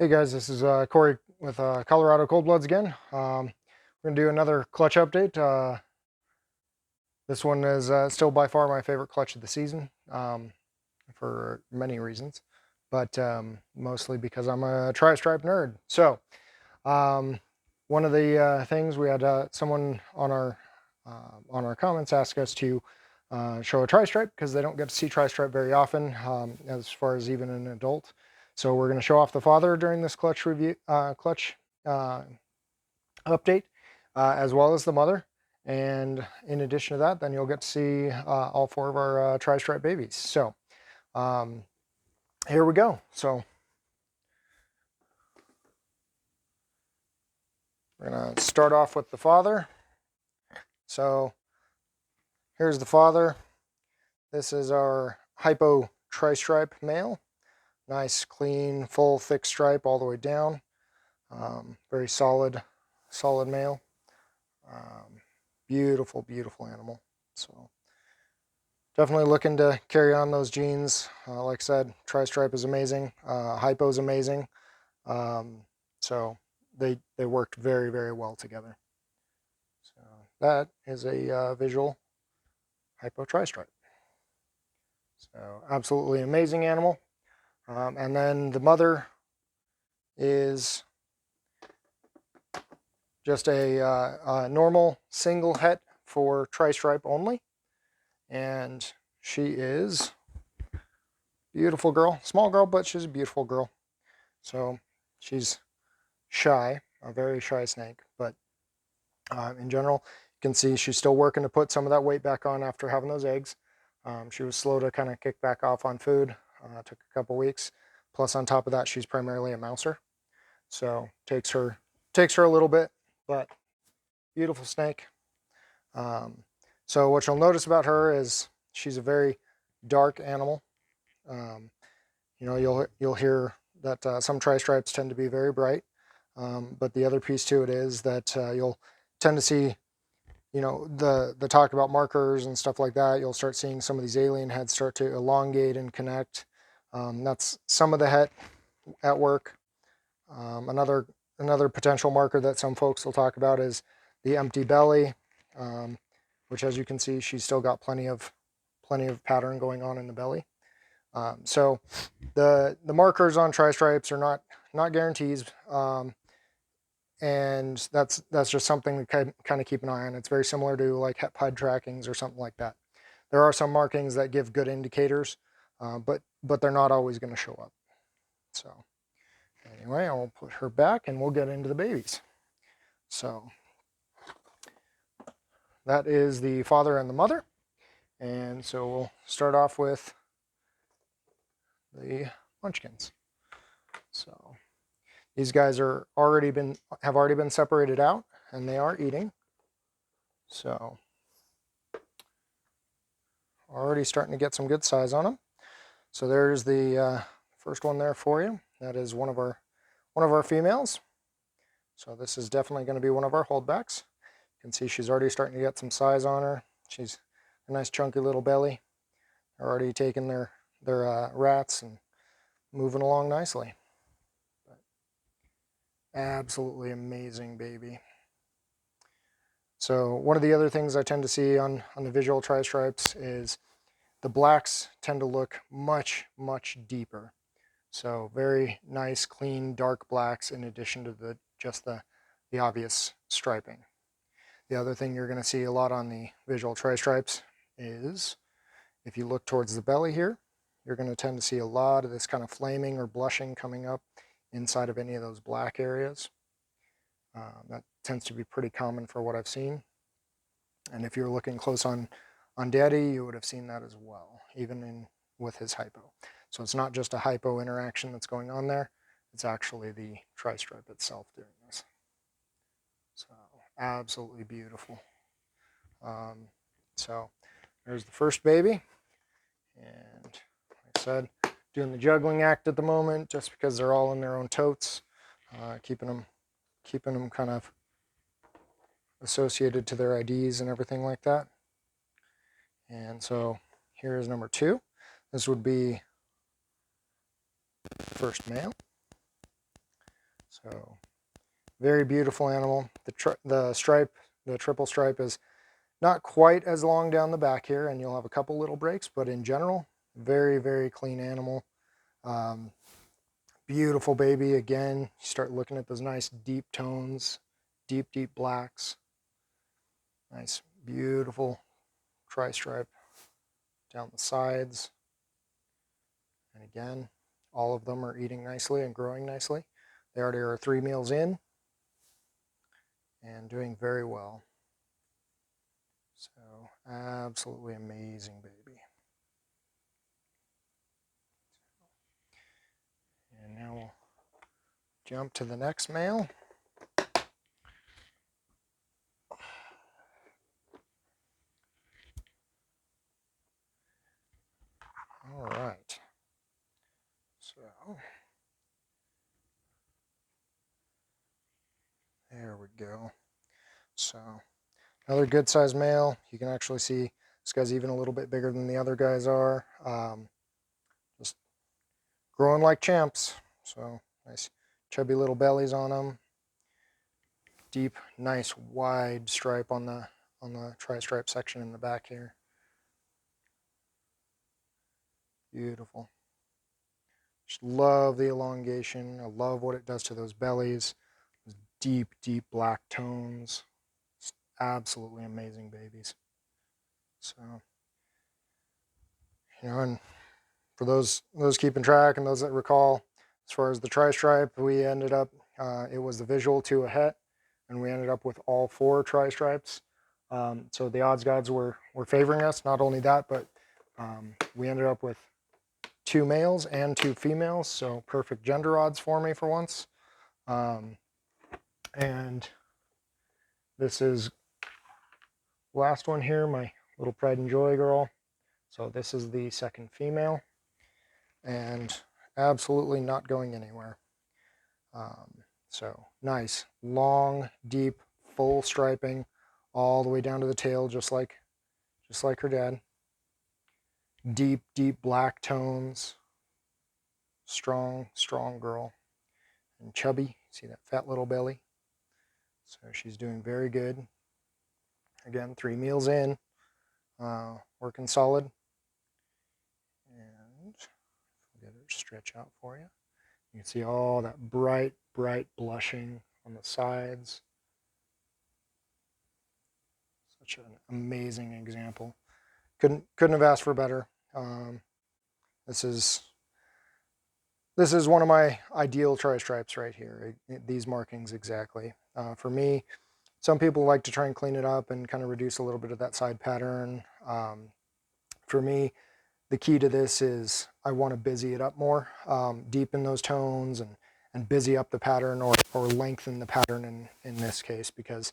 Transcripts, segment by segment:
Hey guys, this is Corey with Colorado Cold Bloods again. We're going to do another clutch update. This one is still by far my favorite clutch of the season for many reasons, but mostly because I'm a Tristripe nerd. So one of the things we had someone on our comments ask us to show a Tristripe because they don't get to see Tristripe very often as far as even an adult. So we're going to show off the father during this clutch review, update, as well as the mother. And in addition to that, then you'll get to see all four of our Tristripe babies. So here we go. So we're going to start off with the father. So here's the father. This is our Hypo Tristripe male. Nice, clean, full, thick stripe all the way down. Very solid male. Beautiful, beautiful animal. So definitely looking to carry on those genes. Like I said, Tristripe is amazing. Hypo is amazing. So they worked very, very well together. So that is a visual Hypo Tristripe. So absolutely amazing animal. And then the mother is just a normal single het for Tristripe only. And she is a beautiful girl. Small girl, but she's a beautiful girl. So she's shy, a very shy snake. But in general, you can see she's still working to put some of that weight back on after having those eggs. She was slow to kind of kick back off on food. Took a couple weeks. Plus, on top of that, she's primarily a mouser. So takes her a little bit, but beautiful snake. So what you'll notice about her is she's a very dark animal. You know, you'll hear that some Tristripes tend to be very bright, but the other piece to it is that you'll tend to see, you know, the talk about markers and stuff like that. You'll start seeing some of these alien heads start to elongate and connect. That's some of the het at work. Another potential marker that some folks will talk about is the empty belly, which, as you can see, she's still got plenty of pattern going on in the belly. So the markers on Tristripes are not guarantees, and that's just something to kind of keep an eye on. It's very similar to like het PUD trackings or something like that. There are some markings that give good indicators, but they're not always going to show up. So anyway, I'll put her back and we'll get into the babies. So that is the father and the mother. And so we'll start off with the munchkins. So these guys have already been separated out and they are eating. So already starting to get some good size on them. So there's the first one there for you. That is one of our females. So this is definitely going to be one of our holdbacks. You can see she's already starting to get some size on her. She's a nice chunky little belly. They're already taking their rats and moving along nicely. But absolutely amazing baby. So one of the other things I tend to see on the visual Tristripes is the blacks tend to look much, much deeper. So very nice, clean, dark blacks in addition to just the obvious striping. The other thing you're going to see a lot on the visual Tristripes is if you look towards the belly here, you're going to tend to see a lot of this kind of flaming or blushing coming up inside of any of those black areas. That tends to be pretty common for what I've seen. And if you're looking close on Daddy, you would have seen that as well, even with his Hypo. So it's not just a Hypo interaction that's going on there. It's actually the Tristripe itself doing this. So absolutely beautiful. So there's the first baby. And like I said, doing the juggling act at the moment just because they're all in their own totes, keeping them kind of associated to their IDs and everything like that. And so here is number 2. This would be first male. So very beautiful animal. The triple stripe is not quite as long down the back here, and you'll have a couple little breaks, but in general, very, very clean animal. Beautiful baby. Again, you start looking at those nice deep tones, deep, deep blacks. Nice, beautiful tri-stripe down the sides. And again, all of them are eating nicely and growing nicely. They already are 3 meals in and doing very well. So absolutely amazing baby. And now we'll jump to the next male. All right. So there we go. So another good sized male. You can actually see this guy's even a little bit bigger than the other guys are. Just growing like champs. So nice chubby little bellies on them. Deep, nice wide stripe on the tri-stripe section in the back here. Beautiful. Just love the elongation. I love what it does to those bellies. Those deep, deep black tones. Just absolutely amazing babies. So, you know, and for those keeping track and those that recall, as far as the tri-stripe, we ended up, it was the visual to a het, and we ended up with all 4 tri-stripes. So the odds gods were favoring us. Not only that, but we ended up with 2 males and 2 females, so perfect gender odds for me for once. And this is last one here, my little pride and joy girl. So this is the second female, and absolutely not going anywhere. So nice, long, deep, full striping all the way down to the tail, just like her dad. Deep, deep black tones. Strong, strong girl. And chubby, see that fat little belly? So she's doing very good. Again, 3 meals in, working solid. And I'll get her to stretch out for you. You can see all that bright, bright blushing on the sides. Such an amazing example. Couldn't have asked for better. This is one of my ideal tri-stripes right here. These markings exactly. For me, some people like to try and clean it up and kind of reduce a little bit of that side pattern. For me, the key to this is I want to busy it up more, deepen those tones and busy up the pattern or lengthen the pattern in this case, because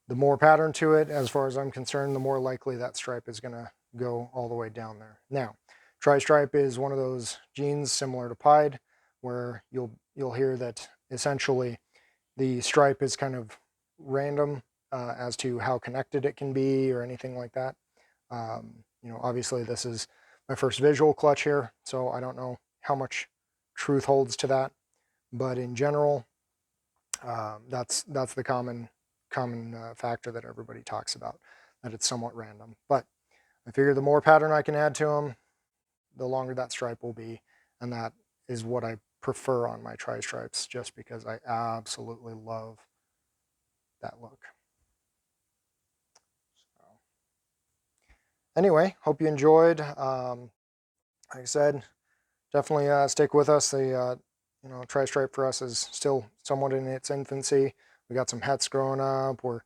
the more pattern to it, as far as I'm concerned, the more likely that stripe is going to go all the way down there. Now, tri-stripe is one of those genes similar to pied, where you'll hear that essentially the stripe is kind of random as to how connected it can be or anything like that. You know, obviously this is my first visual clutch here, so I don't know how much truth holds to that, but in general, that's the common factor that everybody talks about, that it's somewhat random. But I figure the more pattern I can add to them, the longer that stripe will be, and that is what I prefer on my tri-stripes, just because I absolutely love that look. So, anyway, hope you enjoyed. Like I said, definitely stick with us. The you know, tri-stripe for us is still somewhat in its infancy. We got some hets growing up. We're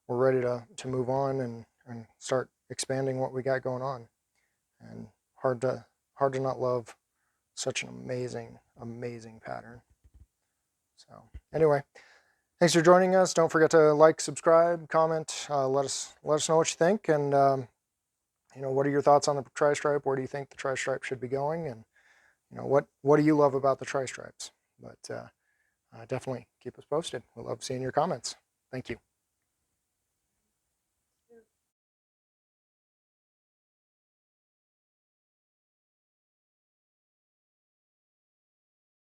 ready to move on and start expanding what we got going on. And hard to not love such an amazing pattern. So anyway, thanks for joining us. Don't forget to like, subscribe, comment. Let us know what you think, and you know, what are your thoughts on the tri-stripe? Where do you think the tri-stripe should be going? And you know, what do you love about the tri-stripes? But definitely keep us posted. We love seeing your comments. Thank you.